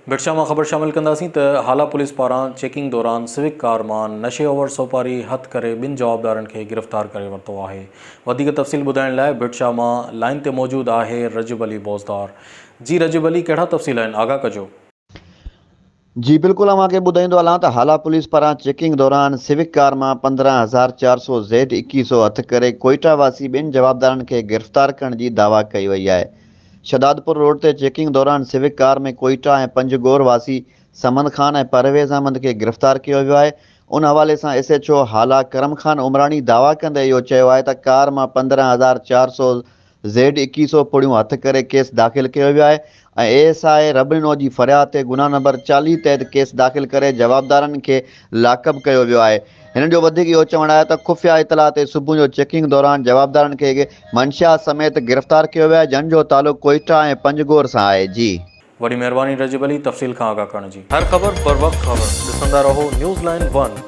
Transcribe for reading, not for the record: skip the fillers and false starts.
भिटशा में ख़बर शामिल कंदासीं त हाला पुलिस पारां चेकिंग दौरान सिविक कार मां नशे ओवर सोपारी हथ करे ॿिनि जवाबदारनि खे गिरफ़्तार करे वरितो आहे। वधीक तफ़सील ॿुधाइण लाइ भिटशा मां लाइन ते मौजूद आहे रजब अली बोज़दार। जी रजब अली, कहिड़ा तफ़सील आहिनि, आगाह कजो। जी बिल्कुल, अव्हांखे ॿुधाईंदो हलां त हाला पुलिस पारां चेकिंग दौरान सिविक कार मां 15,400 Z2100 हथ करे कोइटा वासी ॿिनि जवाबदारनि खे गिरफ़्तार करण जी दावा कई वई आहे। शदादपुर रोड ते चेकिंग दौरान सिविक कार में कोइटा ऐं पंजगोर वासी समन खान ऐं परवेज़ अहमद खे गिरफ़्तार कयो वियो आहे। उन हवाले सां SHO हाला करम खान उमरानी दावा कंदे इहो चयो आहे त कार मां 15,400 Z2100 पुड़ियूं हथ करे केस दाख़िल कयो वियो आहे ऐं ASI रबड़िनो जी फ़रियाद ते गुनाह नंबर 40 तहत केस दाख़िल करे जवाबदारनि खे लाकअप कयो वियो आहे। हिन जो वधीक इहो चवणु आहे त खुफ़िया इतला ते सुबुह जो चेकिंग दौरान जवाबदारनि खे मंशा समेत गिरफ़्तार कयो वियो आहे, जंहिंजो तालुक़ु कोइटा ऐं पंजगोर सां आहे। जी वॾी महिरबानी रजब अली, तफ़सील खां आगाह करण जी। हर ख़बर पर वक़्तु ख़बर ॾिसंदा रहो न्यूज़ लाइन 1।